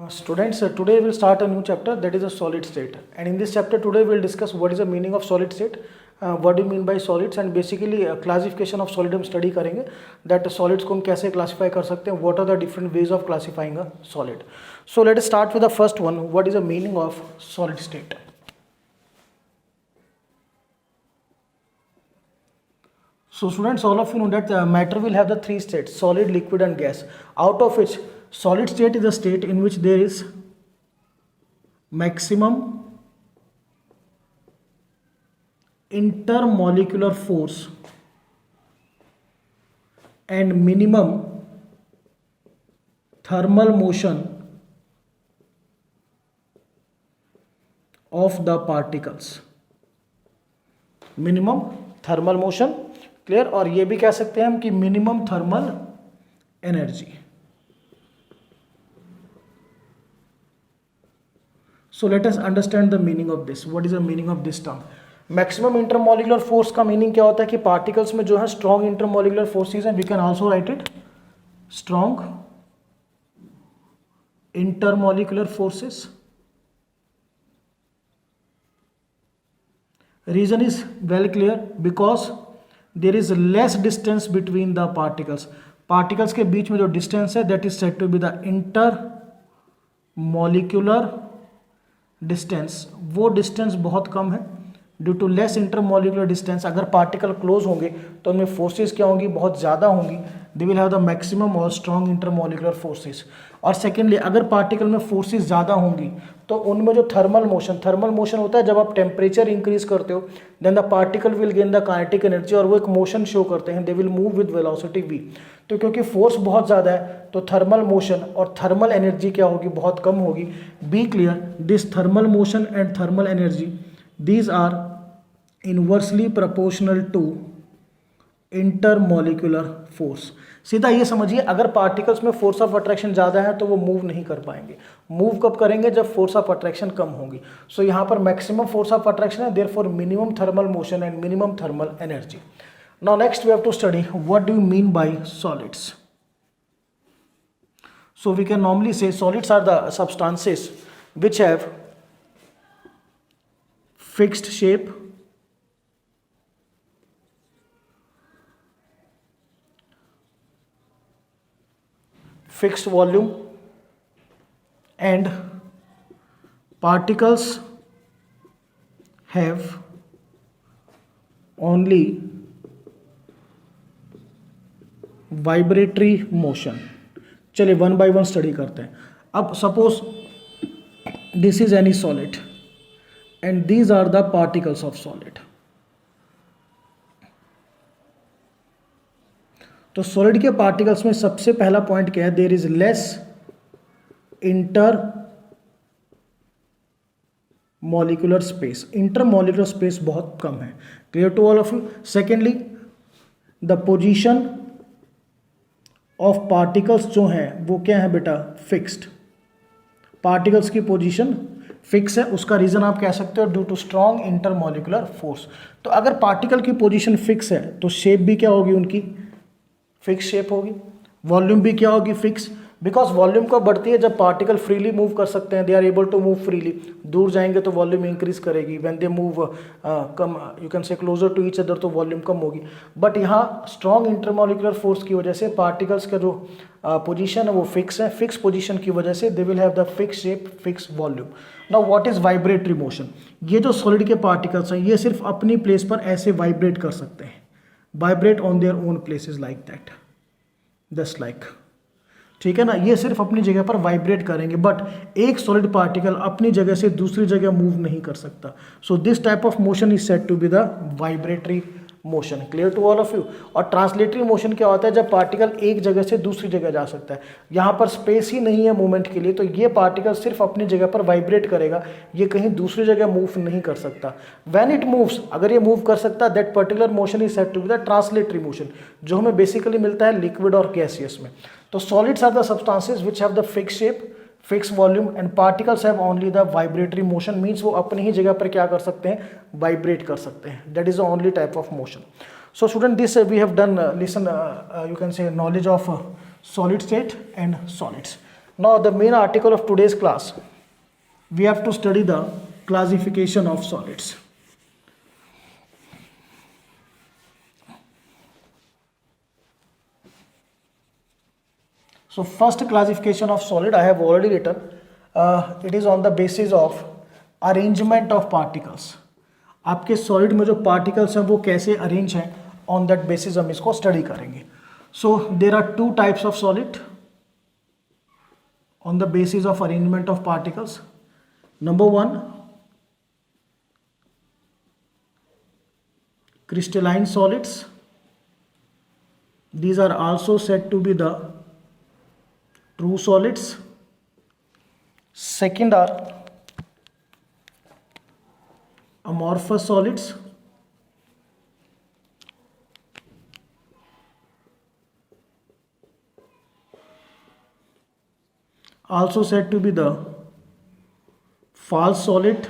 Students, today we'll start a new chapter, that is a solid state. And in this chapter today we'll discuss what is the meaning of solid state, what do you mean by solids, and basically classification of solid हम study करेंगे, that solids को हम कैसे classify कर सकते हैं, what are the different ways of classifying a solid. So let us start with the first one, what is the meaning of solid state. So students, all of you know that matter will have the three states, solid, liquid and gas, out of which solid state is a state in which there is maximum intermolecular force and minimum thermal motion of the particles. Minimum thermal motion, clear. और ये भी कह सकते हैं हम कि minimum thermal energy. So let us understand the meaning of this. What is the meaning of this term? Maximum intermolecular force का meaning क्या होता है कि पार्टिकल्स में जो है स्ट्रॉन्ग इंटरमोलिकुलर फोर्सेस हैं. We can also write it strong intermolecular forces. Reason is well clear, because there is less distance between the particles. Particles के बीच में जो डिस्टेंस है that is said to be the intermolecular distance. वो distance बहुत कम है. Due to less intermolecular distance अगर पार्टिकल क्लोज होंगे तो उनमें फोर्सेस क्या होंगी, बहुत ज़्यादा होंगी. दे विल हैव द मैक्सिमम और स्ट्रॉन्ग इंटरमोलिकुलर फोर्सेस. और सेकेंडली अगर पार्टिकल में फोर्सेस ज़्यादा होंगी तो उनमें जो थर्मल मोशन होता है, जब आप टेम्परेचर इंक्रीज करते हो then the particle will gain the kinetic energy और वो एक मोशन शो करते हैं. They will move with velocity v. तो क्योंकि फोर्स बहुत ज़्यादा है तो थर्मल मोशन और थर्मल एनर्जी क्या होगी, बहुत कम होगी. Be clear, this thermal motion and thermal energy these are inversely proportional to intermolecular force. सीधा ये समझिए, अगर पार्टिकल्स में फोर्स ऑफ अट्रैक्शन ज़्यादा है तो वो मूव नहीं कर पाएंगे. मूव कब करेंगे, जब फोर्स ऑफ अट्रैक्शन कम होगी. सो यहाँ पर मैक्सिमम फोर्स ऑफ अट्रैक्शन है, therefore minimum thermal motion and minimum thermal energy. Now next we have to study what do you mean by solids. So we can normally say solids are the substances which have fixed shape, fixed volume and particles have only vibratory motion. चलिए one by one study करते हैं. अब suppose this is any solid and these are the particles of solid. तो solid के particles में सबसे पहला point क्या है, there is less intermolecular space. Intermolecular space बहुत कम है. Clear to all of you. Secondly the position of particles जो हैं वो क्या है बेटा, फिक्स्ड. पार्टिकल्स की पोजीशन फिक्स है. उसका रीजन आप कह सकते हो due to strong intermolecular force. तो अगर पार्टिकल की पोजीशन फिक्स है तो शेप भी क्या होगी, उनकी फिक्स शेप होगी. वॉल्यूम भी क्या होगी, फिक्स. बिकॉज वॉल्यूम कब बढ़ती है, जब पार्टिकल फ्रीली मूव कर सकते हैं, they are able to move freely. दूर जाएंगे तो वॉल्यूम इंक्रीज करेगी. व्हेन दे मूव कम, you can say closer to each other, तो वॉल्यूम कम होगी. बट यहाँ स्ट्रॉन्ग इंटरमोलिकुलर फोर्स की वजह से पार्टिकल्स का जो पोजीशन है वो फिक्स है. फिक्स पोजीशन की वजह से they will have the fix shape, fix volume. Now what is vibratory motion. ये जो सॉलिड के पार्टिकल्स हैं ये सिर्फ अपनी प्लेस पर ऐसे वाइब्रेट कर सकते हैं. Vibrate on their own places like that, just like. ठीक है ना, ये सिर्फ अपनी जगह पर वाइब्रेट करेंगे. बट एक सॉलिड पार्टिकल अपनी जगह से दूसरी जगह मूव नहीं कर सकता. So this type of motion is said to be the vibratory motion. Clear to all of you. और ट्रांसलेटरी मोशन क्या होता है, जब पार्टिकल एक जगह से दूसरी जगह जा सकता है. यहाँ पर स्पेस ही नहीं है मूवमेंट के लिए, तो ये पार्टिकल सिर्फ अपनी जगह पर वाइब्रेट करेगा, ये कहीं दूसरी जगह मूव नहीं कर सकता. व्हेन इट मूव्स, अगर ये मूव कर सकता, that particular motion is said to be the translatory motion, जो हमें बेसिकली मिलता है लिक्विड और गैसियस में. तो solids are the substances which have the fixed shape, fix volume and particles have only the vibratory motion. Means वो अपनी ही जगह पर क्या कर सकते हैं, वाइब्रेट कर सकते हैं. That is the only type of motion. So student, this we have done listen you can say knowledge of solid state and solids. Now the main article of today's class, we have to study the classification of solids. So first classification of solid I have already written. It is on the basis of arrangement of particles. आपके solid में जो particles हैं वो कैसे arrange हैं, on that basis हम इसको study करेंगे. So there are two types of solid on the basis of arrangement of particles. Number one, crystalline solids. These are also said to be the true solids. Second are amorphous solids. Also said to be the false solid,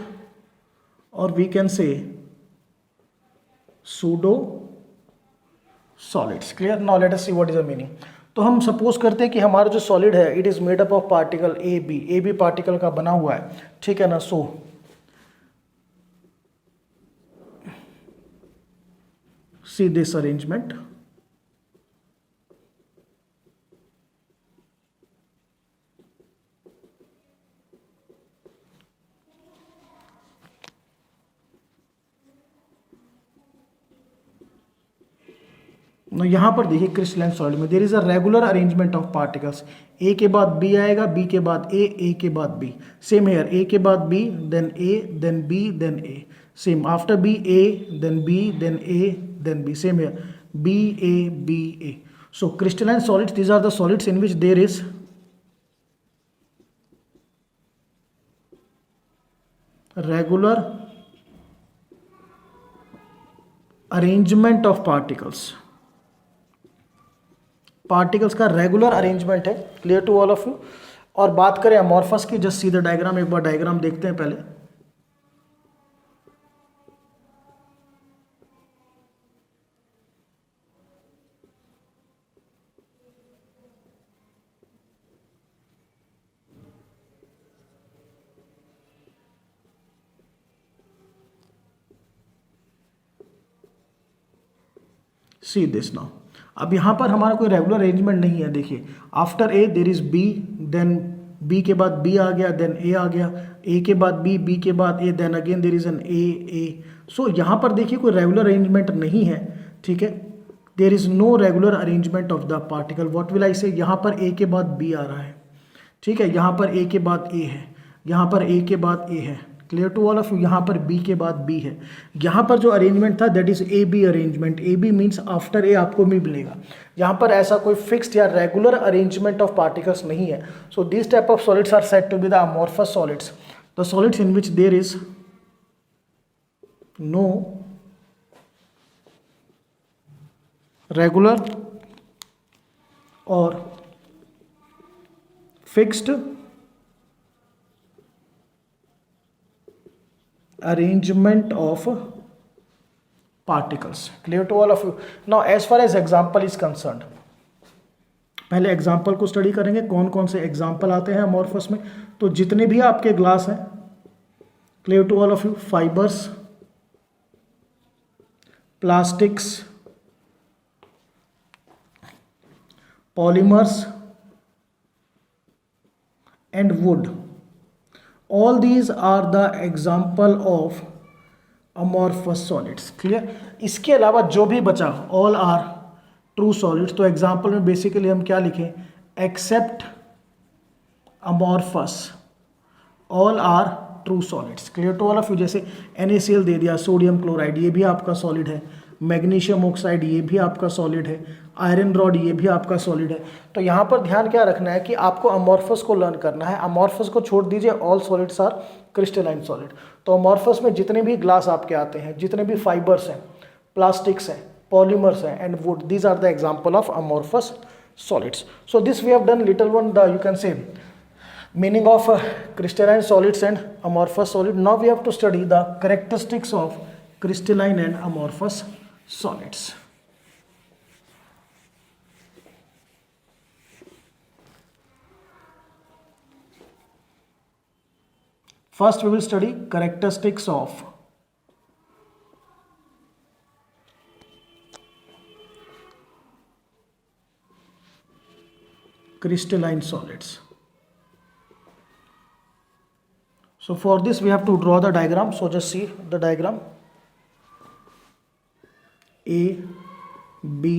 or we can say pseudo solids. Clear? Now let us see what is the meaning. तो हम suppose करते हैं कि हमारा जो solid है it is made up of particle A B particle का बना हुआ है, ठीक है ना. So see this arrangement. यहाँ पर देखिए क्रिस्टलाइन सॉलिड में there is a regular arrangement of particles. A के बाद बी आएगा, बी के बाद ए के बाद बी. सेम हेयर, ए के बाद B, then A, then B, then A. Same after B A, then B, then A, then B. Same here, B A B A. So crystalline solids, these are the solids in which there is regular arrangement of particles. Particles का regular arrangement है. Clear to all of you. और बात करें amorphous की, just see the diagram. एक बार diagram देखते हैं पहले. See this now. अब यहाँ पर हमारा कोई रेगुलर अरेंजमेंट नहीं है. देखिए after A there is B, then B के बाद बी आ गया, देन ए आ गया, ए के बाद बी के बाद A, then again there is an A. So यहाँ पर देखिए कोई रेगुलर अरेंजमेंट नहीं है, ठीक है. There is no regular arrangement of the particle. What will I say, यहाँ पर ए के बाद बी आ रहा है, ठीक है. यहाँ पर ए के बाद ए है, यहाँ पर ए के बाद ए है. Clear to all of you. यहाँ पर बी के बाद बी है. यहाँ पर जो अरेंजमेंट था that is A B arrangement. A B means after A आपको बी मिलेगा. यहाँ पर ऐसा कोई फिक्स्ड या रेगुलर अरेंजमेंट ऑफ पार्टिकल्स नहीं है. So this type of solids are said to be the amorphous solids. The solids in which there is no regular और fixed arrangement of particles. Clear to all of you. Now as far as example is concerned, पहले example को study करेंगे. कौन कौन से example आते हैं amorphous में. तो जितने भी आपके ग्लास हैं, clear to all of you, fibres, plastics, polymers and wood, all these are the example of amorphous solids. Clear. इसके अलावा जो भी बचा all are true solids. तो एग्जाम्पल में बेसिकली हम क्या लिखें, except amorphous all are true solids. Clear to all of you. जैसे NaCl दे दिया, सोडियम क्लोराइड ये भी आपका सॉलिड है, मैग्नीशियम ऑक्साइड ये भी आपका सॉलिड है, आयरन रॉड ये भी आपका सॉलिड है. तो यहाँ पर ध्यान क्या रखना है कि आपको अमॉर्फस को लर्न करना है. अमॉर्फस को छोड़ दीजिए, all solids are crystalline solid. तो अमॉर्फस में जितने भी ग्लास आपके आते हैं, जितने भी फाइबर्स हैं, प्लास्टिक्स हैं, पॉलीमर्स हैं and wood, these are the example of amorphous solids. So this we have done little one the you can say meaning of crystalline solids and amorphous solid. Now we have to study the characteristics of crystalline and amorphous solids. First we will study characteristics of crystalline solids. So for this we have to draw the diagram. So just see the diagram. A, B,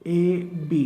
A, B.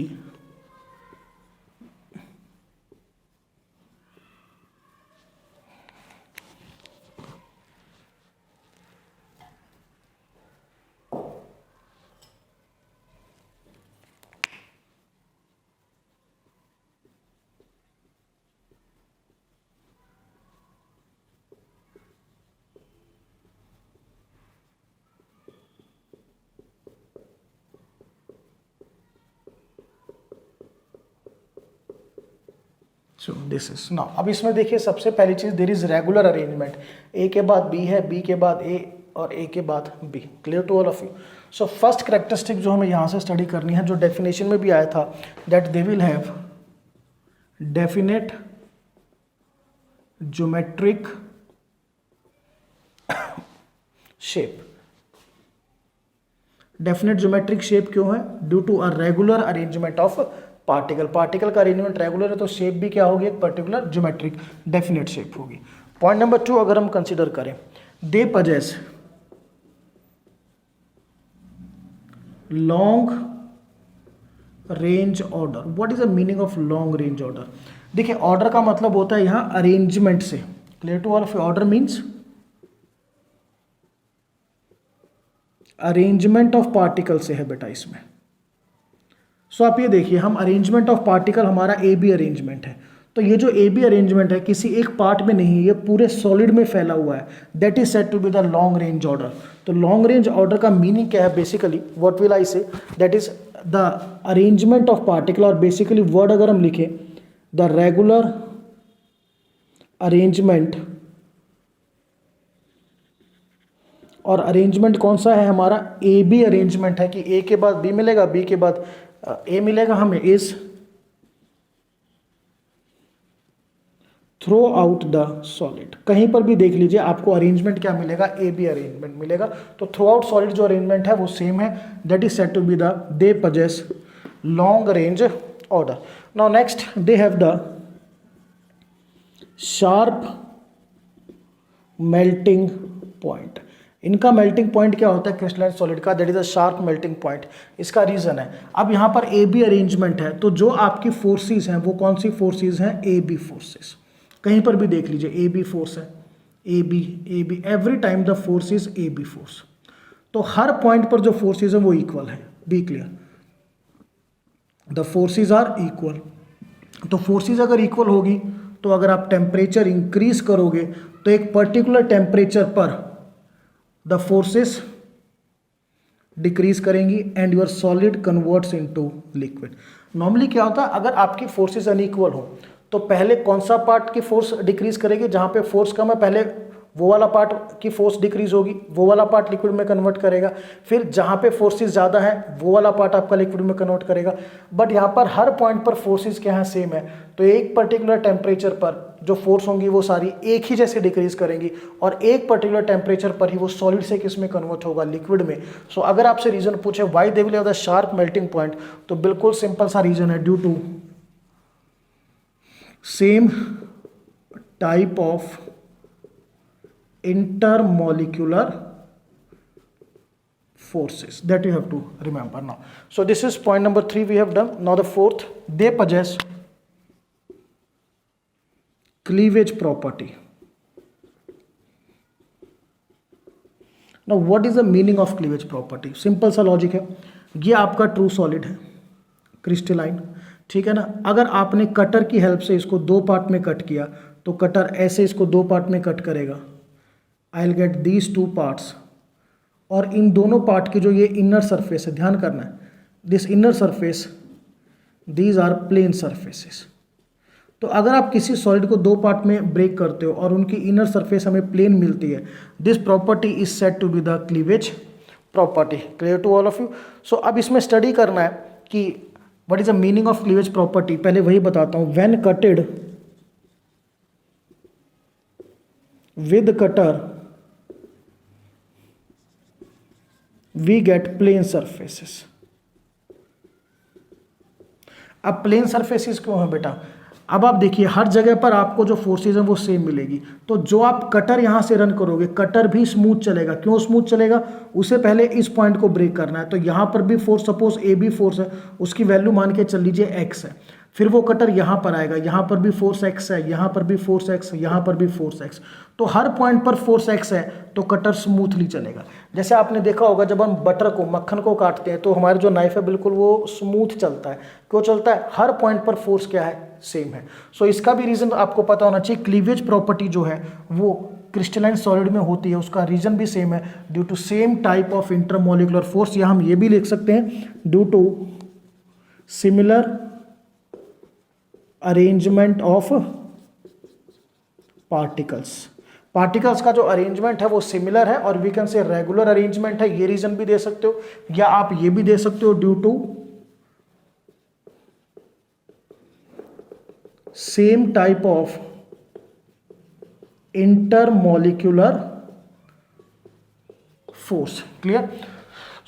So this is now, अब इसमें देखिए सबसे पहली चीज there is regular arrangement, ए के बाद B है, B के बाद ए और ए के बाद B. Clear to all of you? So first characteristic जो हमें यहाँ से स्टडी करनी है, जो डेफिनेशन में भी आया था, that they will have definite geometric shape. Definite geometric shape क्यों है? Due to a regular arrangement of particle. Particle का अरेंजमेंट रेगुलर है तो शेप भी क्या होगी? एक पर्टिकुलर ज्योमेट्रिक डेफिनेट शेप होगी। पॉइंट नंबर 2 अगर हम कंसीडर करें, they possess long range order. What is the meaning of long range order? देखिए ऑर्डर का मतलब होता है यहां अरेंजमेंट से। Clear to all of you? Order means arrangement of particle से है बेटा इसमें। सो आप ये देखिए, हम अरेंजमेंट ऑफ पार्टिकल हमारा ए बी अरेंजमेंट है, तो ये जो ए बी अरेंजमेंट है किसी एक पार्ट में नहीं, ये पूरे सॉलिड में फैला हुआ है, that is said to be the long range order. तो लॉन्ग रेंज ऑर्डर का मीनिंग क्या है? Basically what will I say, that is the arrangement of particle, और बेसिकली वर्ड अगर हम लिखें, द रेगुलर अरेंजमेंट। और अरेंजमेंट कौन सा है हमारा? ए बी अरेंजमेंट है, कि ए के बाद बी मिलेगा, बी के बाद ए मिलेगा हमें, is throughout the solid. कहीं पर भी देख लीजिए आपको अरेंजमेंट क्या मिलेगा? ए बी अरेंजमेंट मिलेगा। तो थ्रू आउट सॉलिड जो अरेंजमेंट है वो सेम है, that is said to be the they possess long range order. Now next, they have the sharp melting point. इनका मेल्टिंग पॉइंट क्या होता है क्रिस्टलाइन सॉलिड का? That is a sharp melting point. इसका reason है, अब यहाँ पर ए बी अरेंजमेंट है, तो जो आपकी फोर्सेस हैं वो कौन सी फोर्सेस हैं? A B forces. कहीं पर भी देख लीजिए ए बी फोर्स है, A B, every time the force is A B force. तो हर पॉइंट पर जो फोर्सेस है वो इक्वल है। Be clear? The forces are equal. तो फोर्सेस अगर इक्वल होगी तो अगर आप टेम्परेचर इंक्रीज करोगे तो एक पर्टिकुलर टेम्परेचर पर द फोर्सेस डिक्रीज करेंगी and your solid converts into liquid. Normally क्या होता है, अगर आपकी फोर्सेस अनइक्वल हो तो पहले कौन सा पार्ट की फोर्स डिक्रीज करेगी? जहां पे फोर्स कम है पहले वो वाला पार्ट की फोर्स डिक्रीज होगी, वो वाला पार्ट लिक्विड में कन्वर्ट करेगा। फिर जहां पे फोर्सेस ज़्यादा है वो वाला पार्ट आपका लिक्विड में कन्वर्ट करेगा। बट यहाँ पर हर पॉइंट पर फोर्सेस क्या है? सेम है। तो एक पर्टिकुलर टेम्परेचर पर जो फोर्स होंगी वो सारी एक ही जैसे डिक्रीज करेंगी, और एक पर्टिकुलर टेम्परेचर पर ही वो सॉलिड से किस में कन्वर्ट होगा? लिक्विड में। सो अगर आपसे रीजन पूछे why they will have the sharp melting point, तो बिल्कुल सिंपल सा रीजन है, due to same type of intermolecular forces that you have to remember now. So this is point number 3 we have done. Now the fourth, they possess cleavage property. Now what is the meaning of cleavage property? Simple सा logic है, ये आपका true solid है crystalline, ठीक है ना। अगर आपने कटर की हेल्प से इसको दो पार्ट में कट किया तो कटर ऐसे इसको दो पार्ट में कट करेगा, I will get these two parts, और इन दोनों पार्ट की जो ये इनर सरफेस है, ध्यान करना है, this inner surface, these are plane surfaces. तो अगर आप किसी सॉलिड को दो पार्ट में ब्रेक करते हो और उनकी इनर सरफेस हमें प्लेन मिलती है, this property is said to be the cleavage property. Clear to all of you? So अब इसमें स्टडी करना है कि what is the meaning of cleavage property. पहले वही बताता हूँ। When cutted with cutter we get plane surfaces। अब प्लेन सरफेसेस क्यों है बेटा? अब आप देखिए हर जगह पर आपको जो फोर्सेज हैं वो सेम मिलेगी, तो जो आप कटर यहां से रन करोगे कटर भी स्मूथ चलेगा। क्यों स्मूथ चलेगा? उसे पहले इस पॉइंट को ब्रेक करना है, तो यहां पर भी force, suppose A B force है, उसकी वैल्यू मान के चल लीजिए एक्स है, फिर वो कटर यहां पर आएगा, यहां पर भी फोर्स एक्स है, यहां पर भी फोर्स एक्स, यहां पर भी फोर्स एक्स, तो हर पॉइंट पर फोर्स एक्स है तो कटर स्मूथली चलेगा। जैसे आपने देखा होगा जब हम बटर को, मक्खन को काटते हैं तो हमारे जो नाइफ है बिल्कुल वो स्मूथ चलता है। क्यों चलता है? हर पॉइंट पर फोर्स क्या है? सेम है। सो इसका भी रीजन आपको पता होना चाहिए। क्लीवेज प्रॉपर्टी जो है वो क्रिस्टलाइन सॉलिड में होती है, उसका रीजन भी सेम है, due to same type of intermolecular force, या हम ये भी लिख सकते हैं due to similar arrangement of particles. Particles का जो अरेंजमेंट है वो सिमिलर है, और we can say regular arrangement है, ये रीजन भी दे सकते हो, या आप ये भी दे सकते हो due to same type of intermolecular force. Clear?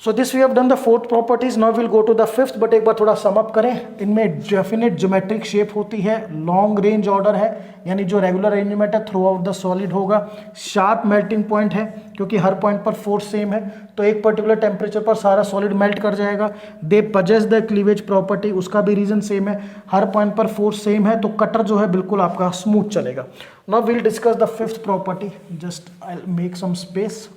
So this we have done the fourth properties. Now will go to the fifth, but एक बार थोड़ा सम अप करें। इनमें डेफिनेट ज्योमेट्रिक शेप होती है, लॉन्ग रेंज ऑर्डर है, यानी जो रेगुलर अरेंजमेंट है थ्रू आउट द सॉलिड होगा, शार्प मेल्टिंग पॉइंट है क्योंकि हर पॉइंट पर फोर्स सेम है, तो एक पर्टिकुलर टेम्परेचर पर सारा सॉलिड मेल्ट कर जाएगा। They possess the cleavage property, उसका भी रीजन सेम है, हर पॉइंट पर फोर्स सेम है, तो कटर जो है बिल्कुल आपका स्मूथ चलेगा। Now will discuss the fifth property. Just I will make some space.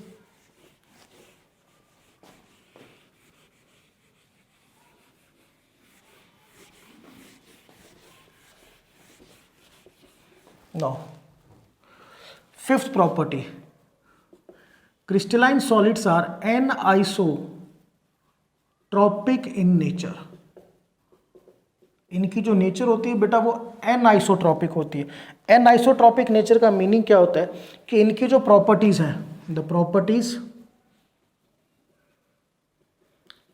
Now, fifth property, crystalline solids are anisotropic in nature। इनकी जो नेचर होती है बेटा वो एनआइसोट्रॉपिक होती है। एनआइसोट्रॉपिक नेचर का मीनिंग क्या होता है कि इनकी जो प्रॉपर्टीज हैं, the properties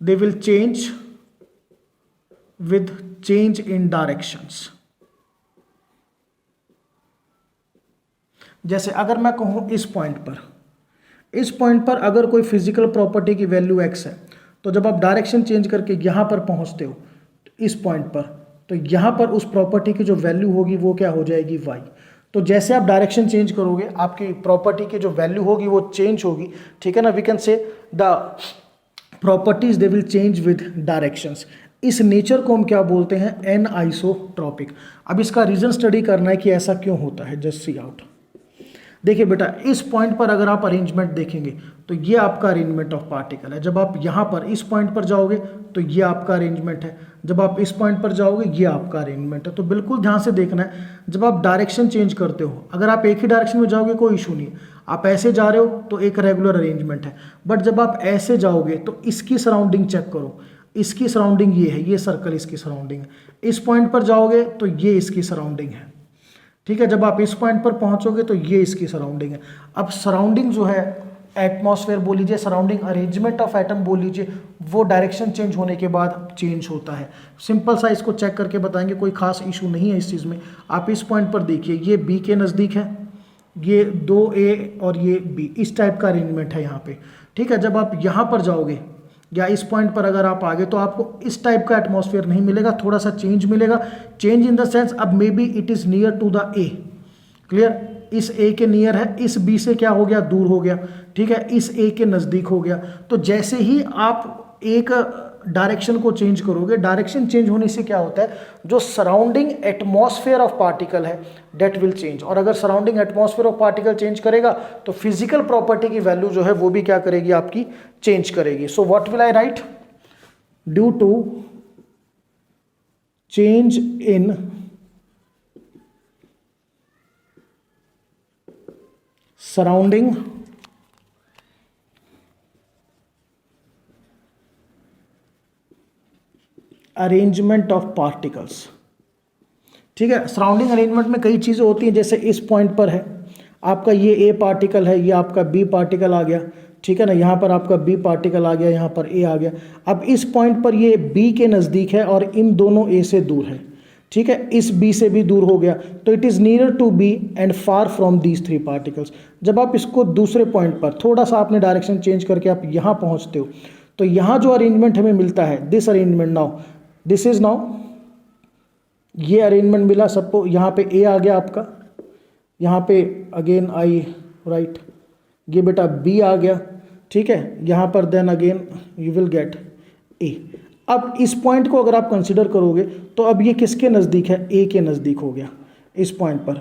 they will change with change in directions. जैसे अगर मैं कहूँ इस पॉइंट पर अगर कोई फिजिकल प्रॉपर्टी की वैल्यू x है, तो जब आप डायरेक्शन चेंज करके यहाँ पर पहुँचते हो इस पॉइंट पर, तो यहाँ पर उस प्रॉपर्टी की जो वैल्यू होगी वो क्या हो जाएगी? y। तो जैसे आप डायरेक्शन चेंज करोगे आपकी प्रॉपर्टी की जो वैल्यू होगी वो चेंज होगी, ठीक है ना। We can say the properties they will change with directions. इस नेचर को हम क्या बोलते हैं? एनआइसोट्रॉपिक। अब इसका रीजन स्टडी करना है कि ऐसा क्यों होता है। Just see out. देखिए बेटा इस पॉइंट पर अगर आप अरेंजमेंट देखेंगे तो ये आपका अरेंजमेंट ऑफ पार्टिकल है। जब आप यहाँ पर इस पॉइंट पर जाओगे तो ये आपका अरेंजमेंट है, जब आप इस पॉइंट पर जाओगे ये आपका अरेंजमेंट है। तो बिल्कुल ध्यान से देखना है, जब आप डायरेक्शन चेंज करते हो, अगर आप एक ही डायरेक्शन में जाओगे कोई इशू नहीं है, आप ऐसे जा रहे हो तो एक रेगुलर अरेंजमेंट है, बट जब आप ऐसे जाओगे तो इसकी सराउंडिंग चेक करो, इसकी सराउंडिंग ये है, ये सर्कल इसकी सराउंडिंग है। इस पॉइंट पर जाओगे तो ये इसकी सराउंडिंग है, ठीक है। जब आप इस पॉइंट पर पहुंचोगे तो ये इसकी सराउंडिंग है। अब सराउंडिंग जो है एटमॉस्फेयर बोल लीजिए, सराउंडिंग अरेंजमेंट ऑफ एटम बोल लीजिए, वो डायरेक्शन चेंज होने के बाद चेंज होता है। सिंपल सा इसको चेक करके बताएंगे, कोई खास इशू नहीं है इस चीज़ में। आप इस पॉइंट पर देखिए, ये बी के नज़दीक है, ये 2A और ये बी, इस टाइप का अरेंजमेंट है यहाँ पे, ठीक है। जब आप यहाँ पर जाओगे या इस पॉइंट पर अगर आप आगे तो आपको इस टाइप का एटमॉस्फेयर नहीं मिलेगा, थोड़ा सा चेंज मिलेगा। चेंज इन द सेंस अब maybe it is near to the A. Clear? इस ए के नियर है, इस बी से क्या हो गया? दूर हो गया, ठीक है। इस ए के नज़दीक हो गया। तो जैसे ही आप एक डायरेक्शन को चेंज करोगे, डायरेक्शन चेंज होने से क्या होता है, जो सराउंडिंग एटमॉस्फेयर ऑफ पार्टिकल है डेट विल चेंज। और अगर surrounding atmosphere of particle change करेगा तो फिजिकल प्रॉपर्टी की वैल्यू जो है वो भी क्या करेगी? आपकी चेंज करेगी। So what will I write? Due to change in surrounding arrangement of particles, ठीक है। सराउंडिंग अरेंजमेंट में कई चीज़ें होती हैं, जैसे इस पॉइंट पर है आपका ये ए पार्टिकल है, ये आपका बी पार्टिकल आ गया, ठीक है ना। यहाँ पर आपका बी पार्टिकल आ गया, यहाँ पर ए आ गया। अब इस पॉइंट पर ये बी के नज़दीक है और इन दोनों ए से दूर है, ठीक है, इस बी से भी दूर हो गया, तो it is near to B and far from these three particles. जब आप इसको दूसरे पॉइंट पर थोड़ा सा आपने डायरेक्शन चेंज करके आप यहाँ पहुँचते हो, तो यहाँ जो अरेंजमेंट हमें मिलता है, this arrangement now, this is now, ये अरेंजमेंट मिला सबको। यहाँ पे ए आ गया आपका, यहाँ पे अगेन आई राइट, ये बेटा बी आ गया, ठीक है, यहाँ पर then again you will get A. अब इस पॉइंट को अगर आप कंसिडर करोगे तो अब ये किसके नज़दीक है, ए के नज़दीक हो गया इस पॉइंट पर।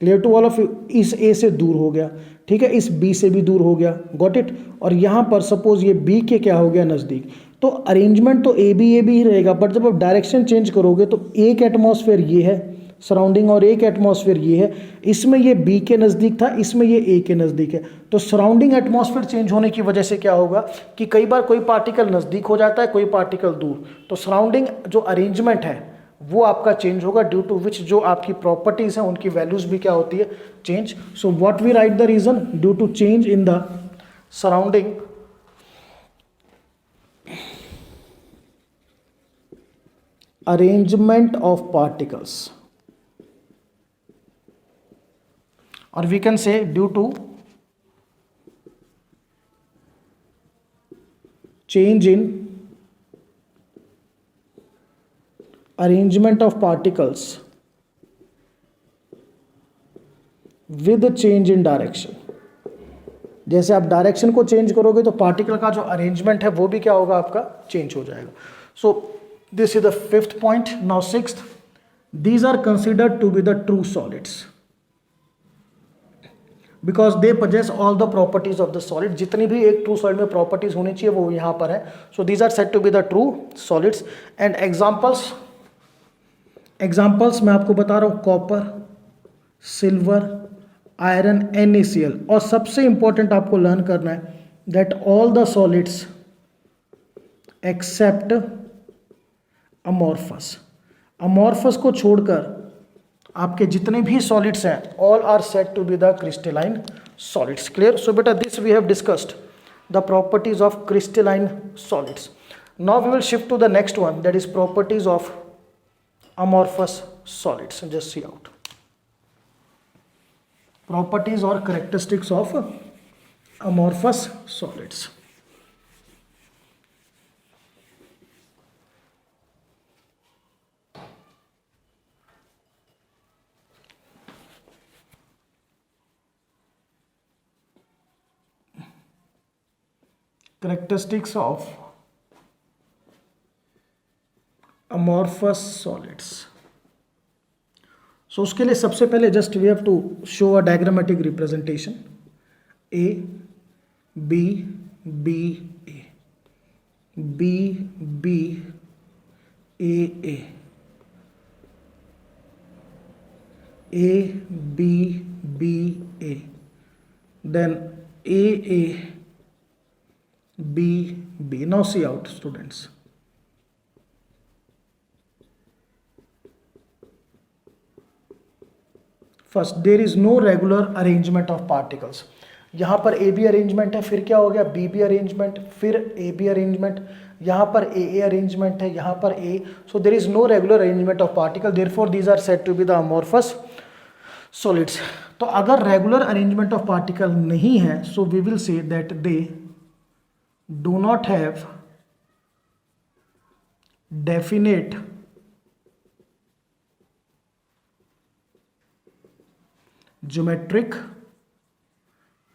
Clear to all of you, इस ए से दूर हो गया, ठीक है, इस बी से भी दूर हो गया, गॉट इट। और यहाँ पर सपोज ये बी के क्या हो गया, नज़दीक। तो अरेंजमेंट तो ए बी ही रहेगा, बट जब आप डायरेक्शन चेंज करोगे तो एक एटमॉस्फेयर ये है सराउंडिंग और एक एटमॉस्फेयर ये है, इसमें ये बी के नज़दीक था, इसमें ये ए के नज़दीक है। तो सराउंडिंग एटमॉस्फेयर चेंज होने की वजह से क्या होगा कि कई बार कोई पार्टिकल नज़दीक हो जाता है, कोई पार्टिकल दूर, तो सराउंडिंग जो अरेंजमेंट है वो आपका चेंज होगा, ड्यू टू विच जो आपकी प्रॉपर्टीज़ हैं उनकी वैल्यूज़ भी क्या होती है, change. So what we write the reason, due to change in the surrounding arrangement of particles, or we can say due to change in arrangement of particles with change in direction। जैसे आप direction को change करोगे तो particle का जो arrangement है वो भी क्या होगा, आपका चेंज हो जाएगा। So this is the fifth point. Now sixth, these are considered to be the true solids because they possess all the properties of the solid. जितनी भी एक ट्रू सॉलिड में प्रॉपर्टीज होनी चाहिए वो यहाँ पर है। So these are said to be the true solids. And examples मैं आपको बता रहा हूँ, कॉपर, सिल्वर, आयरन, NaCl। और सबसे इंपॉर्टेंट आपको लर्न करना है that all the solids except amorphous. Amorphous को छोड़कर आपके जितने भी सॉलिड्स हैं all are said to be the crystalline solids. Clear? So बेटा this we have discussed the properties of crystalline solids. Now we will shift to the next one, that is properties of amorphous solids. Just see out properties or characteristics of amorphous solids. Characteristics of amorphous solids. So उसके लिए सबसे पहले just we have to show a diagrammatic representation. A, B, B, A, B, B, A, A, A, B, B, A, then A, A, B, B. Now see out, students. First, there is no regular arrangement of particles. यहाँ पर ए B arrangement है, फिर क्या हो गया B B arrangement, फिर ए B arrangement, यहाँ पर ए अरेंजमेंट है, यहाँ पर A. So there is no regular arrangement of particle, therefore these are said to be the amorphous solids. तो अगर रेगुलर अरेंजमेंट ऑफ पार्टिकल नहीं है, so we will say that they do not have definite geometric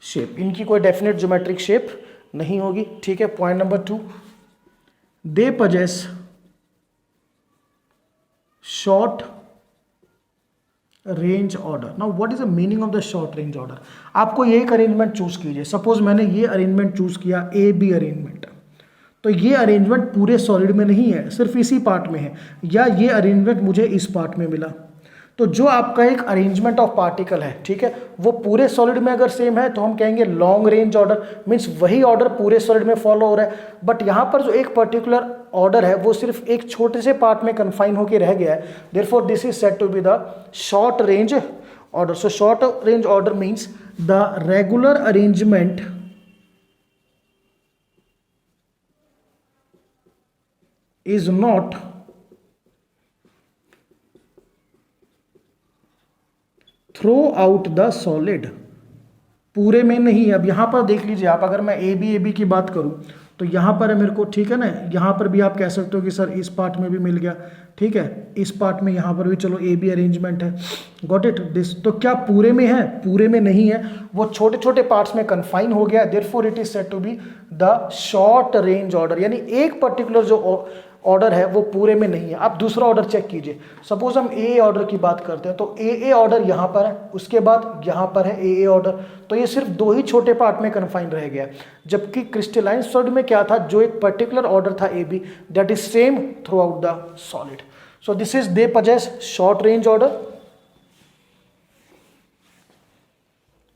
shape. इनकी कोई definite geometric shape नहीं होगी। ठीक है, point number 2, they possess short range order. Now what is the meaning of the short range order? आपको ये एक arrangement choose कीजिए, सपोज मैंने ये अरेंजमेंट चूज किया ए बी अरेंजमेंट, तो ये अरेंजमेंट पूरे सॉलिड में नहीं है, सिर्फ इसी पार्ट में है, या ये अरेंजमेंट मुझे इस पार्ट में मिला। तो जो आपका एक अरेंजमेंट ऑफ पार्टिकल है, ठीक है, वो पूरे सॉलिड में अगर सेम है तो हम कहेंगे लॉन्ग रेंज ऑर्डर, मींस वही ऑर्डर पूरे सॉलिड में फॉलो हो रहा है। बट यहाँ पर जो एक पर्टिकुलर ऑर्डर है वो सिर्फ एक छोटे से पार्ट में कन्फाइन होकर रह गया है, therefore this is said to be the short range order. So short range order means the regular arrangement is not throughout the solid, पूरे में नहीं। अब यहाँ पर देख लीजिए आप, अगर मैं ए बी की बात करूँ तो यहाँ पर है मेरे को, ठीक है ना, यहाँ पर भी आप कह सकते हो कि सर इस पार्ट में भी मिल गया, ठीक है, इस पार्ट में यहाँ पर भी चलो ए बी अरेंजमेंट है, गॉट इट दिस। तो क्या पूरे में है? पूरे में नहीं है, वो छोटे छोटे पार्ट्स में कन्फाइन हो गया, therefore it is said to be the short range order, यानी एक पर्टिकुलर जो ऑर्डर है वो पूरे में नहीं है। आप दूसरा ऑर्डर चेक कीजिए, सपोज हम ए ऑर्डर की बात करते हैं तो ए ऑर्डर यहाँ पर है, उसके बाद यहाँ पर है ए ऑर्डर, तो ये सिर्फ दो ही छोटे पार्ट में कन्फाइन रह गया। जबकि क्रिस्टलाइन सॉलिड में क्या था, जो एक पर्टिकुलर ऑर्डर था A B, that is same throughout the solid. So this is they possess short range order.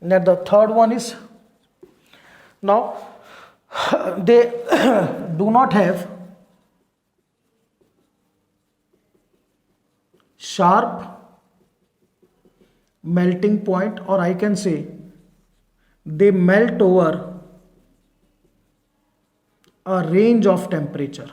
Now the third one is, now they do not have sharp melting point, or I can say they melt over a range of temperature।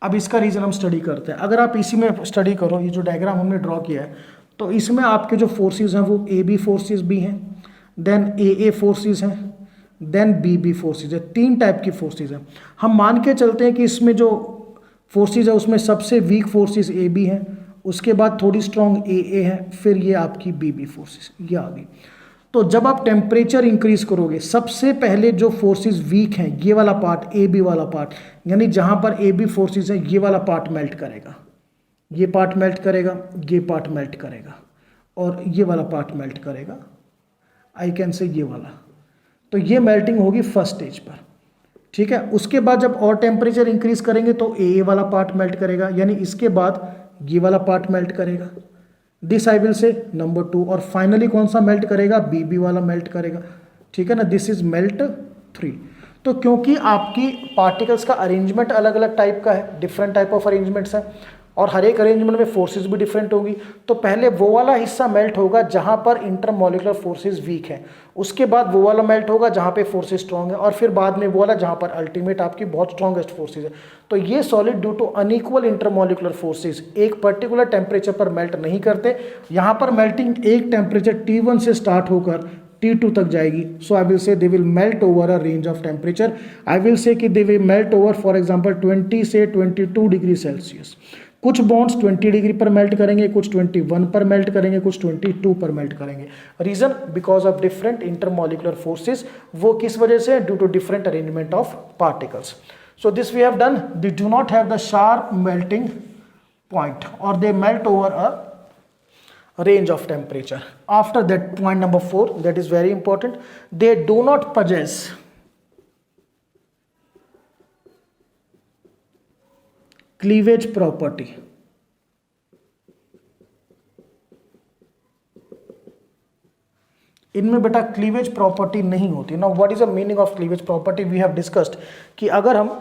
अब इसका reason हम study करते हैं। अगर आप इसी में study करो, ये जो डायग्राम हमने ड्रॉ किया है, तो इसमें आपके जो फोर्सेस हैं वो ए बी फोर्सेस भी हैं, देन ए फोर्सेस हैं, देन बी फोर्सेस है। तीन टाइप की फोर्सेस हैं। हम मान के चलते हैं कि इसमें जो फोर्सेस है उसमें सबसे वीक फोर्सेस ए बी हैं, उसके बाद थोड़ी स्ट्रॉन्ग ए है, फिर ये आपकी बी फोर्सेस ये आ गई। तो जब आप टेम्परेचर इंक्रीज करोगे, सबसे पहले जो फोर्सेस वीक हैं, ये वाला पार्ट, ए बी वाला पार्ट, यानी जहां पर ए बी फोर्सेस है, ये वाला पार्ट मेल्ट करेगा, ये पार्ट मेल्ट करेगा, ये पार्ट मेल्ट करेगा, और ये वाला पार्ट मेल्ट करेगा, आई कैन से ये वाला। तो ये मेल्टिंग होगी फर्स्ट स्टेज पर, ठीक है। उसके बाद जब और टेम्परेचर इंक्रीज करेंगे तो ए वाला पार्ट मेल्ट करेगा, यानी इसके बाद ये वाला पार्ट मेल्ट करेगा, दिस आई विल से नंबर 2, और फाइनली कौन सा मेल्ट करेगा, बी वाला मेल्ट करेगा, ठीक है ना। This is melt 3। तो क्योंकि आपकी पार्टिकल्स का अरेंजमेंट अलग अलग टाइप का है, डिफरेंट टाइप ऑफ अरेंजमेंट्स हैं, और हर एक अरेंजमेंट में फोर्सेस भी डिफरेंट होगी, तो पहले वो वाला हिस्सा मेल्ट होगा जहां पर इंटरमॉलिक्यूलर फोर्सेस वीक है, उसके बाद वो वाला मेल्ट होगा जहां पे फोर्सेस स्ट्रांग है, और फिर बाद में वो वाला जहां पर अल्टीमेट आपकी बहुत स्ट्रॉन्गेस्ट फोर्सेस है। तो ये solid due to unequal intermolecular forces एक पर्टिकुलर टेम्परेचर पर मेल्ट नहीं करते। यहाँ पर मेल्टिंग एक टेम्परेचर T1 से स्टार्ट होकर T2 तक जाएगी। सो I will say they will melt over a range of temperature. I will say कि they will melt over for example 20 से 22 डिग्री सेल्सियस। कुछ बॉन्ड्स 20 डिग्री पर मेल्ट करेंगे, कुछ 21 पर मेल्ट करेंगे, कुछ 22 पर मेल्ट करेंगे। Reason because of different intermolecular forces. वो किस वजह से? Due to different arrangement of particles. So this we have done. They do not have the sharp melting point और they melt over a range of temperature. After that, point number 4, that is very important, they do not possess cleavage property. इनमें बेटा cleavage property नहीं होती ना। What is the meaning of cleavage property? We have discussed कि अगर हम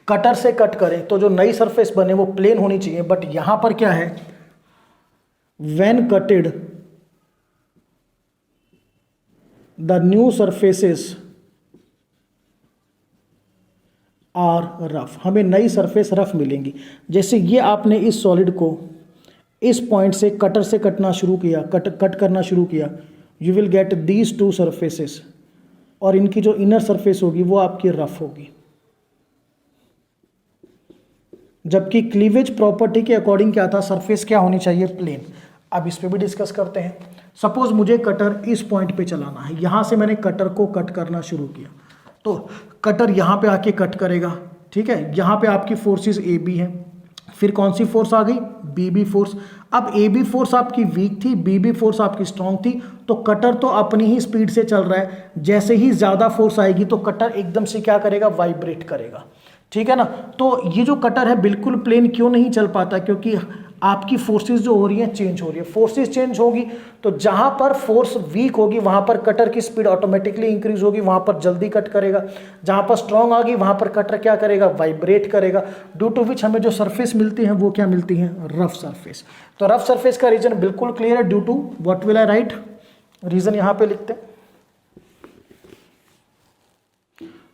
cutter से cut करें तो जो नई सरफेस बने वो प्लेन होनी चाहिए, बट यहां पर क्या है, when cutted the new surfaces are rough. हमें नई सरफेस रफ मिलेंगी। जैसे ये आपने इस सॉलिड को इस पॉइंट से कटर से कटना शुरू किया, कट करना शुरू किया, you will get these two surfaces, और इनकी जो इनर सरफेस होगी वो आपकी रफ होगी। जबकि क्लीवेज प्रॉपर्टी के अकॉर्डिंग क्या था, सरफेस क्या होनी चाहिए, प्लेन। अब इस पे भी डिस्कस करते हैं। सपोज मुझे कटर इस पॉइंट पे चलाना है, यहां से मैंने कटर को कट करना शुरू किया, तो कटर यहां पे आके कट करेगा, ठीक है। यहां पे आपकी फोर्सेस ए बी है, फिर कौन सी फोर्स आ गई, बी फोर्स। अब ए बी फोर्स आपकी वीक थी, बी फोर्स आपकी स्ट्रांग थी, तो कटर तो अपनी ही स्पीड से चल रहा है। जैसे ही ज्यादा फोर्स आएगी तो कटर एकदम से क्या करेगा, वाइब्रेट करेगा, ठीक है ना। तो ये जो कटर है बिल्कुल प्लेन क्यों नहीं चल पाता, क्योंकि आपकी फोर्सेस जो हो रही हैं चेंज हो रही है। फोर्सेस चेंज होगी तो जहां पर फोर्स वीक होगी वहां पर कटर की स्पीड ऑटोमेटिकली इंक्रीज होगी, वहां पर जल्दी कट करेगा। जहां पर स्ट्रांग आ गई वहां पर कटर क्या करेगा, वाइब्रेट करेगा, ड्यू टू विच हमें जो सरफेस मिलती है वो क्या मिलती है, रफ सरफेस। तो रफ सरफेस का रीजन बिल्कुल क्लियर है, due to what will I write, reason यहां पे लिखते हैं,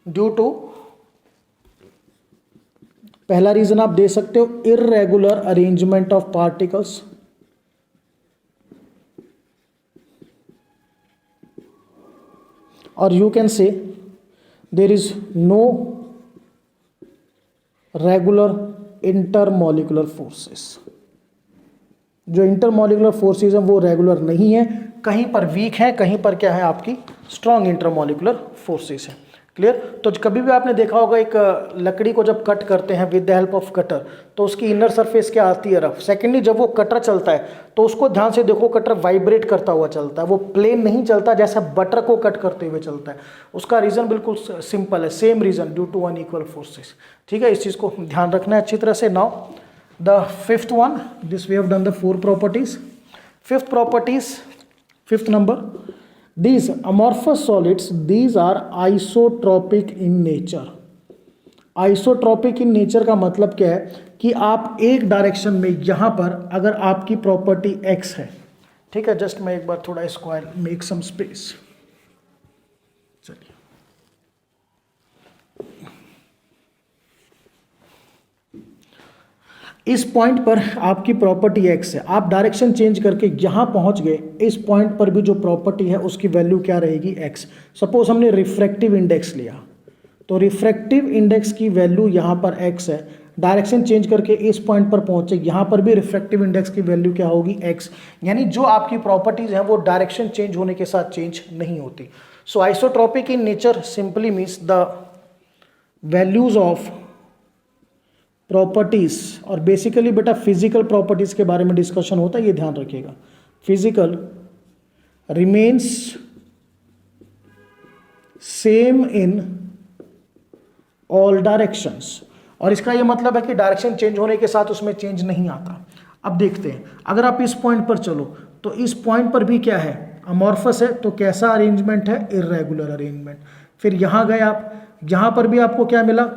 ड्यू टू पहला रीजन आप दे सकते हो इररेगुलर अरेंजमेंट ऑफ पार्टिकल्स, और you can say there is no regular intermolecular forces. जो इंटरमॉलिक्यूलर फोर्सेस हैं वो रेगुलर नहीं है, कहीं पर वीक है, कहीं पर क्या है आपकी स्ट्रॉन्ग इंटरमॉलिक्यूलर फोर्सेस है। क्लियर? तो कभी भी आपने देखा होगा एक लकड़ी को जब कट करते हैं with the help off cutter, तो उसकी इनर सरफेस क्या आती है? रफ। सेकेंडली जब वो कटर चलता है तो उसको ध्यान से देखो, कटर वाइब्रेट करता हुआ चलता है, वो प्लेन नहीं चलता जैसा बटर को कट करते हुए चलता है। उसका रीजन बिल्कुल सिंपल है, same reason, due to unequal forces. ठीक है, इस चीज़ को ध्यान रखना है अच्छी तरह से। Now the fifth one, this we have done the 4 properties. Fifth number, these amorphous solids, these are isotropic in nature। Isotropic in nature का मतलब क्या है कि आप एक डायरेक्शन में यहां पर अगर आपकी प्रॉपर्टी x है, ठीक है, जस्ट मैं एक बार थोड़ा इसको मेक सम स्पेस। चलिए, इस पॉइंट पर आपकी प्रॉपर्टी x है, आप डायरेक्शन चेंज करके यहां पहुंच गए, इस पॉइंट पर भी जो प्रॉपर्टी है उसकी वैल्यू क्या रहेगी? x। सपोज हमने रिफ्रैक्टिव इंडेक्स लिया, तो रिफ्रैक्टिव इंडेक्स की वैल्यू यहां पर x है, डायरेक्शन चेंज करके इस पॉइंट पर पहुंचे, यहां पर भी रिफ्रैक्टिव इंडेक्स की वैल्यू क्या होगी? x। यानी जो आपकी प्रॉपर्टीज हैं वो डायरेक्शन चेंज होने के साथ चेंज नहीं होती। So isotropic in nature simply means the values of properties, और बेसिकली बेटा फिजिकल प्रॉपर्टीज के बारे में डिस्कशन होता है, ये ध्यान रखिएगा। Physical remains same in all directions, और इसका ये मतलब है कि डायरेक्शन चेंज होने के साथ उसमें चेंज नहीं आता। अब देखते हैं, अगर आप इस पॉइंट पर चलो तो इस पॉइंट पर भी क्या है? अमॉर्फस है, तो कैसा अरेंजमेंट है? Irregular arrangement. फिर यहां गए आप, यहां पर भी आपको क्या मिला?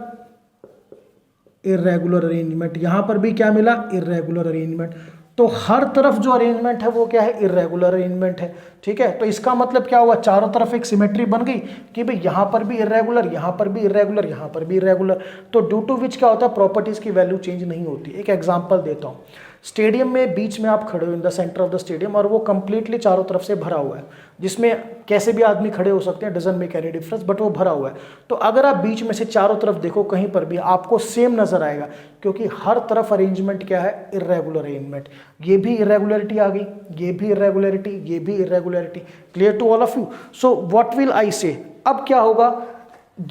Irregular arrangement. यहां पर भी क्या मिला? Irregular arrangement. तो हर तरफ जो अरेंजमेंट है वो क्या है? इर्रेगुलर अरेंजमेंट है। ठीक है, तो इसका मतलब क्या हुआ? चारों तरफ एक सिमेट्री बन गई कि भाई यहां पर भी इर्रेगुलर, यहां पर भी इर्रेगुलर, यहां पर भी इर्रेगुलर। तो ड्यू टू विच क्या होता है? प्रॉपर्टीज की वैल्यू चेंज नहीं होती। एक एग्जांपल देता हूं, स्टेडियम में बीच में आप खड़े हो, in the centre of the stadium, और वो कंप्लीटली चारों तरफ से भरा हुआ है, जिसमें कैसे भी आदमी खड़े हो सकते हैं, doesn't make any difference, but वो भरा हुआ है। तो अगर आप बीच में से चारों तरफ देखो, कहीं पर भी आपको सेम नजर आएगा, क्योंकि हर तरफ अरेंजमेंट क्या है? Irregular arrangement. ये भी इर्रेगुलरिटी आ गई, ये भी इर्रेगुलरिटी, ये भी irregularity. Clear to all of you? So what will I say? अब क्या होगा?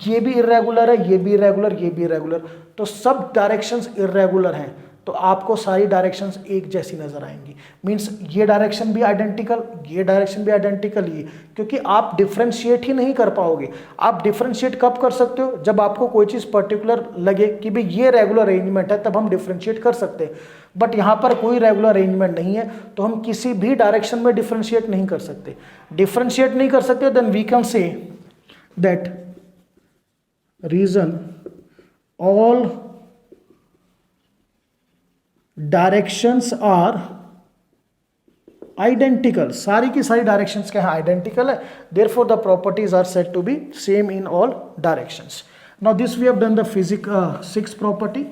ये भी इर्रेगुलर है, ये भी इर्रेगुलर, ये भी इर्रेगुलर, तो सब डायरेक्शंस इर्रेगुलर हैं, तो आपको सारी डायरेक्शंस एक जैसी नजर आएंगी। मींस ये डायरेक्शन भी आइडेंटिकल, ये डायरेक्शन भी आइडेंटिकल, ये, क्योंकि आप डिफरेंशिएट ही नहीं कर पाओगे। आप डिफरेंशिएट कब कर सकते हो? जब आपको कोई चीज पर्टिकुलर लगे कि भाई ये रेगुलर अरेंजमेंट है, तब हम डिफरेंशिएट कर सकते हैं। बट यहां पर कोई रेगुलर अरेंजमेंट नहीं है, तो हम किसी भी डायरेक्शन में डिफरेंशिएट नहीं कर सकते। डिफरेंशिएट नहीं कर सकते, then we can say that reason all directions are identical. सारी की सारी डायरेक्शंस क्या है? आइडेंटिकल है, therefore the properties are said to be same in all directions. Now this we have done the sixth property.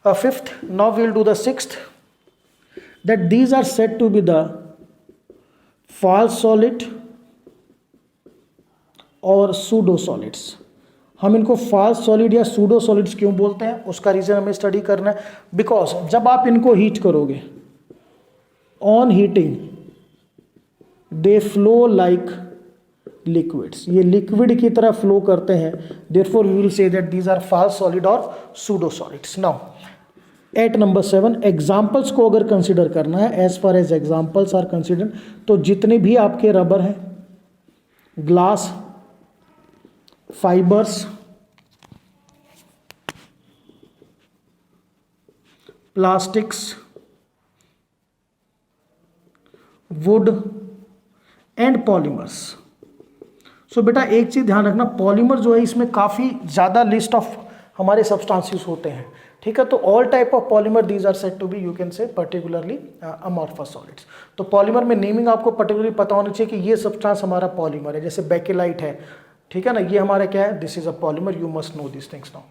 Fifth, now we will do the sixth, that these are said to be the false solid और pseudo solids. हम इनको false solid या pseudo solids क्यों बोलते हैं, उसका reason हमें study करना है। बिकॉज जब आप इनको हीट करोगे, on heating they flow like liquids, ये लिक्विड की तरह फ्लो करते हैं, therefore we will say that these are false solid और pseudo solids. Now at number 7, examples को अगर कंसिडर करना है, as far as examples are consider, तो जितने भी आपके रबर हैं, glass, fibres, plastics, wood and polymers. So बेटा एक चीज ध्यान रखना, पॉलीमर जो है इसमें काफी ज्यादा लिस्ट ऑफ हमारे सब्सटेंसेस होते हैं। ठीक है, तो all type of polymer these are said to be, you can say particularly amorphous solids. तो पॉलीमर में नेमिंग आपको पर्टिकुलरली पता होनी चाहिए कि ये सब्सटेंस हमारा पॉलीमर है, जैसे बेकेलाइट है, ठीक है ना, ये हमारा क्या है, this is a polymer, you must know this things now,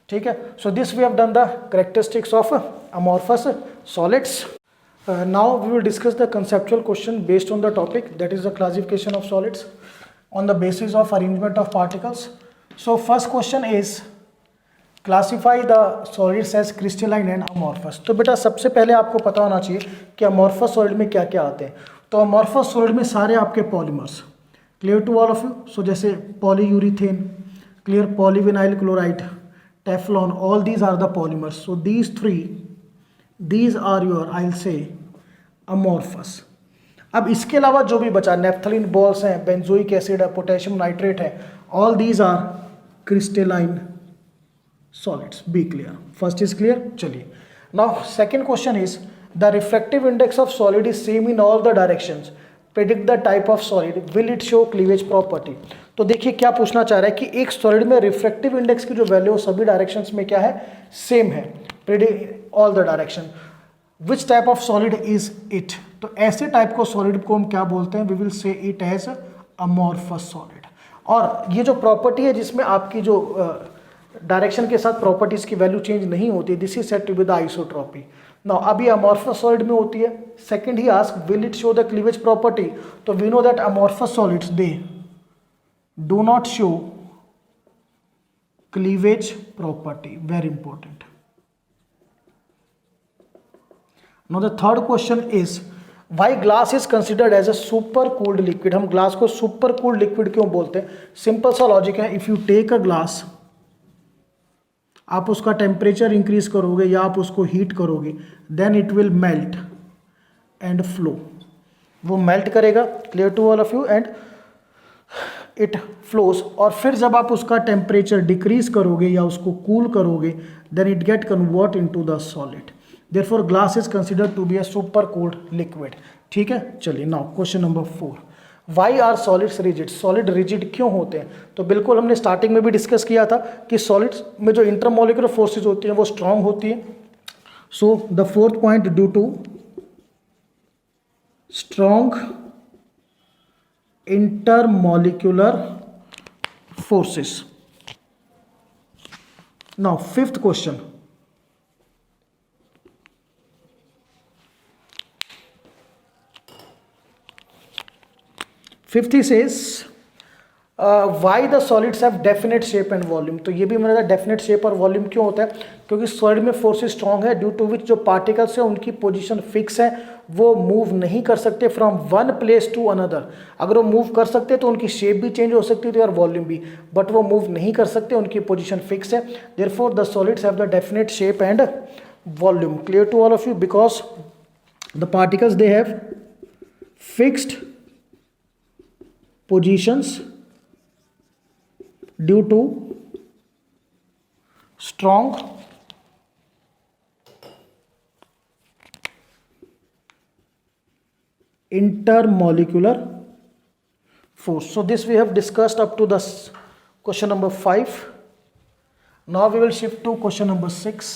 ठीक है। So this we have done the characteristics of amorphous solids. Now we will discuss the conceptual question based on the topic, that is the classification of solids on the basis of arrangement of particles. So first question is classify the solids as crystalline and amorphous. तो बेटा सबसे पहले आपको पता होना चाहिए कि amorphous solid में क्या क्या आते हैं. तो amorphous solid में सारे आपके polymers, clear to all of you. So जैसे polyurethane, clear, polyvinyl chloride, Teflon, all these are the polymers. So these are your, I'll say, amorphous. अब इसके अलावा जो भी बचा, नेफ्थलीन बॉल्स हैं, बेंजोइक एसिड है, पोटेशियम नाइट्रेट है, all these are crystalline solids. Be clear, first is clear. चलिए now second question is the refractive index of solid is same in all the directions, predict the type of solid, will it show cleavage property. तो देखिए क्या पूछना चाह रहा है कि एक सॉलिड में रिफ्रैक्टिव इंडेक्स की जो वैल्यू सभी डायरेक्शंस में क्या है, सेम है, predict all the direction. Which type of solid is it. तो ऐसे टाइप को सॉलिड को हम क्या बोलते हैं, we will say it as amorphous solid. और ये जो प्रॉपर्टी है जिसमें आपकी जो डायरेक्शन के साथ प्रॉपर्टीज की वैल्यू चेंज नहीं होती, this is said to be the isotropy. Now अभी अमॉर्फस सॉलिड में होती है. सेकंड ही ask will it show the cleavage property. तो we know that amorphous solids they do not show cleavage property, very important. Now the third question is why glass is considered as a super cooled liquid. हम glass को super cooled liquid क्यों बोलते हैं? Simple सा logic है. If you take a glass, आप उसका temperature increase करोगे या आप उसको हीट करोगे, then it will melt and flow. वो मेल्ट करेगा, clear to all of you, and it flows. और फिर जब आप उसका टेम्परेचर डिक्रीज करोगे या उसको कूल करोगे, then it get convert into the solid. Therefore glass is considered to be a super cooled liquid. ठीक है. चलिए now question number 4, why are solids rigid. Solid rigid क्यों होते हैं? तो बिल्कुल हमने स्टार्टिंग में भी डिस्कस किया था कि सॉलिड्स में जो इंटरमोलिकुलर फोर्सेज होती हैं वो स्ट्रांग होती हैं. So the fourth point, due to strong intermolecular forces. Now fifth question, fifth he says why the solids have definite shape and volume. तो ये भी मैंने कहा डेफिनेट शेप और वॉल्यूम क्यों होता है, क्योंकि सॉलिड में फोर्सेस स्ट्रांग है, ड्यू टू विच जो पार्टिकल्स है उनकी पोजीशन फिक्स है, वो मूव नहीं कर सकते from one place to another. अगर वो मूव कर सकते तो उनकी शेप भी चेंज हो सकती थी और वॉल्यूम भी, बट वो मूव नहीं कर सकते, उनकी पोजीशन फिक्स है. Therefore the solids have the definite shape and volume. Clear to all of you, because the particles they have fixed positions due to strong intermolecular force. So this we have discussed up to the question number 5. Now we will shift to question number 6.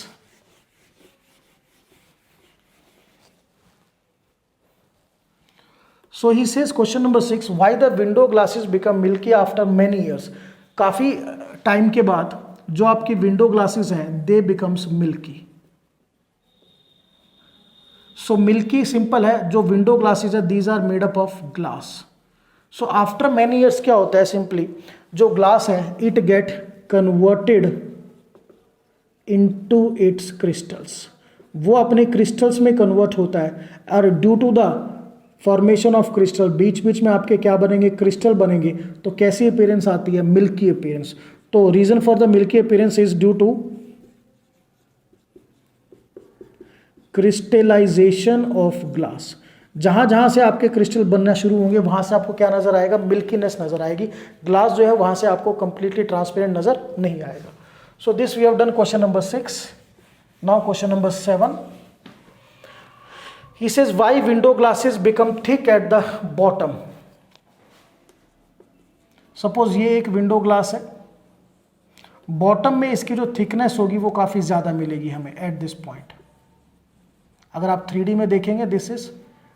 So he says question number 6, why the window glasses become milky after many years. काफ़ी time के बाद जो आपकी window glasses हैं they becomes milky. So milky simple है, जो window glasses है these are made up of glass. So after many years क्या होता है, सिंपली जो ग्लास है it get converted into its crystals. वो अपने क्रिस्टल्स में कन्वर्ट होता है, और due to the formation of crystal, बीच बीच में आपके क्या बनेंगे, क्रिस्टल बनेंगे. तो कैसी अपीयरेंस आती है, मिल्की अपीयरेंस. तो reason for the milky appearance is due to crystallization of glass. जहां जहां से आपके क्रिस्टल बनना शुरू होंगे वहां से आपको क्या नजर आएगा, मिल्कीनेस नजर आएगी. ग्लास जो है वहां से आपको कंप्लीटली ट्रांसपेरेंट नजर नहीं आएगा. So this we have done question number 6. Now question number 7. He says why window glasses become thick at the bottom. Suppose ये एक विंडो ग्लास है, बॉटम में इसकी जो थिकनेस होगी वो काफ़ी ज़्यादा मिलेगी हमें एट दिस पॉइंट. अगर आप 3D में देखेंगे, दिस इज,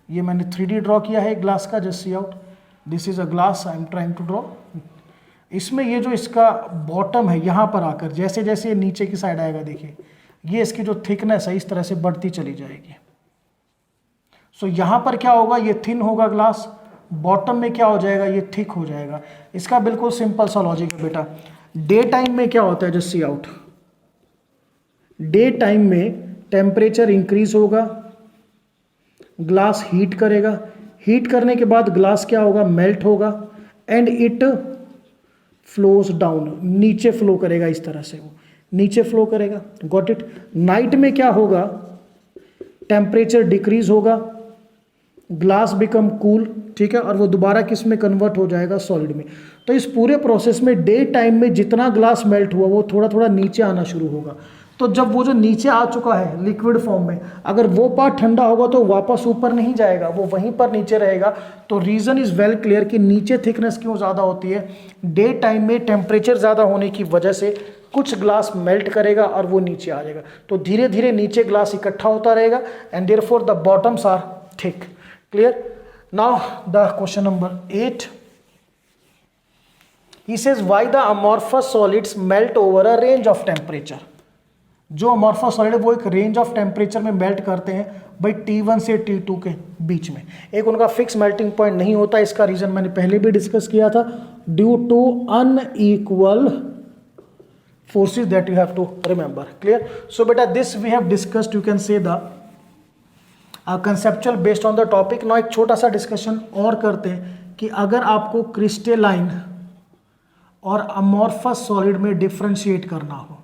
ये मैंने 3D ड्रॉ किया है एक ग्लास का, just see out, this is a glass I am trying to draw. इसमें ये जो इसका बॉटम है यहाँ पर आकर जैसे जैसे ये नीचे की साइड आएगा, देखिए ये इसकी जो थिकनेस है इस तरह से बढ़ती चली जाएगी। सो यहाँ पर क्या होगा, ये थिन होगा ग्लास, बॉटम में क्या हो जाएगा, ये थिक हो जाएगा। इसका बिल्कुल सिंपल सा लॉजिक है बेटा। डे टाइम में क्या होता है, just see out, day time में टेम्परेचर इंक्रीज होगा, ग्लास हीट करेगा, हीट करने के बाद ग्लास क्या होगा, मेल्ट होगा एंड इट फ्लोज डाउन, नीचे फ्लो करेगा, इस तरह से वो नीचे फ्लो करेगा। Got it. नाइट में क्या होगा, टेम्परेचर डिक्रीज होगा, ग्लास बिकम कूल, ठीक है, और वो दोबारा किस में कन्वर्ट हो जाएगा, सॉलिड में। तो इस पूरे प्रोसेस में डे टाइम में जितना ग्लास मेल्ट हुआ वो थोड़ा थोड़ा नीचे आना शुरू होगा। तो जब वो जो नीचे आ चुका है लिक्विड फॉर्म में, अगर वो पार्ट ठंडा होगा तो वापस ऊपर नहीं जाएगा, वो वहीं पर नीचे रहेगा। तो रीज़न इज़ वेल क्लियर कि नीचे थिकनेस क्यों ज़्यादा होती है, डे टाइम में टेम्परेचर ज़्यादा होने की वजह से कुछ ग्लास मेल्ट करेगा और वो नीचे आ जाएगा। तो धीरे धीरे नीचे ग्लास इकट्ठा होता रहेगा and therefore the bottoms are thick. Clear. Now the question number 8, he says why the amorphous solids melt over a range of temperature। जो अमॉर्फस सॉलिड है वो एक रेंज ऑफ टेम्परेचर में मेल्ट करते हैं भाई T1 से T2 के बीच में। एक उनका फिक्स मेल्टिंग पॉइंट नहीं होता। इसका रीजन मैंने पहले भी डिस्कस किया था, due to unequal forces that you have to remember. Clear. So बेटा this we have discussed, you can say the conceptual based on the topic. Now एक छोटा सा डिस्कशन और करते हैं कि अगर आपको क्रिस्टलाइन और अमॉर्फस सॉलिड में डिफ्रेंशिएट करना हो,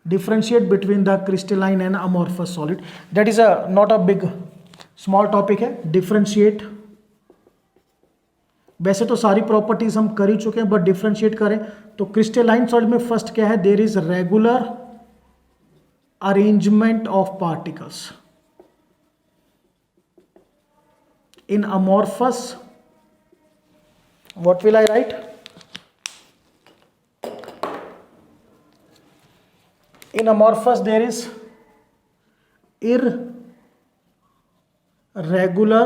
differentiate between the crystalline and amorphous solid, that is a not a big small topic है। differentiate, वैसे तो सारी प्रॉपर्टीज हम कर ही चुके हैं, बट डिफ्रेंशिएट करें तो क्रिस्टलाइन सॉलिड में फर्स्ट क्या है, there is regular arrangement of particles. In amorphous what will I write, in amorphous there is irregular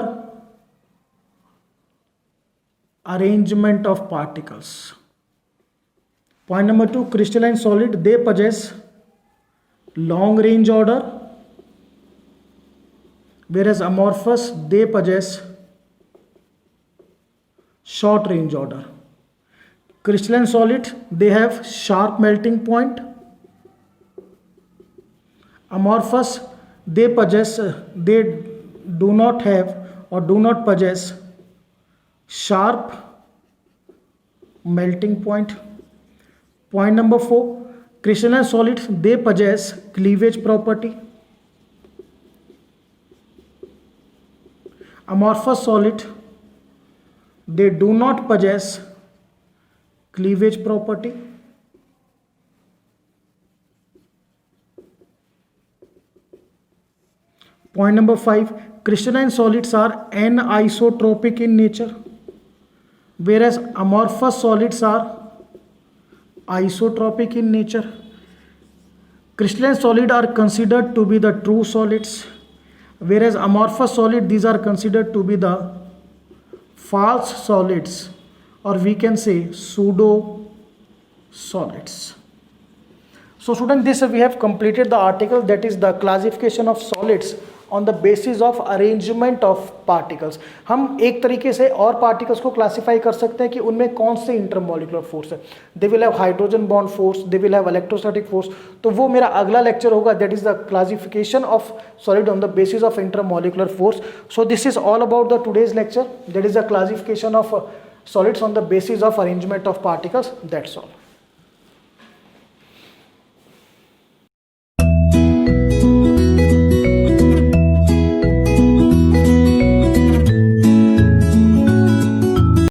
arrangement of particles. Point number 2, crystalline solid they possess long range order, whereas amorphous they possess short range order. Crystalline solid they have sharp melting point, amorphous they do not have or do not possess sharp melting point. Point number 4, crystalline solids they possess cleavage property, amorphous solid they do not possess cleavage property. Point number 5, crystalline solids are anisotropic in nature, whereas amorphous solids are isotropic in nature. Crystalline solids are considered to be the true solids, whereas amorphous solids these are considered to be the false solids, or we can say pseudo solids. So student, this we have completed the article, that is the classification of solids on the basis of arrangement of particles। हम एक तरीके से और particles को classify कर सकते हैं कि उनमें कौन से इंटरमॉलिकुलर फोर्स है। दे will have hydrogen bond force, they will have electrostatic force. तो वो मेरा अगला लेक्चर होगा, that is the classification of solid on the basis of intermolecular force. So this is all about the today's lecture, that is the classification of solids on the basis of arrangement of particles. That's all.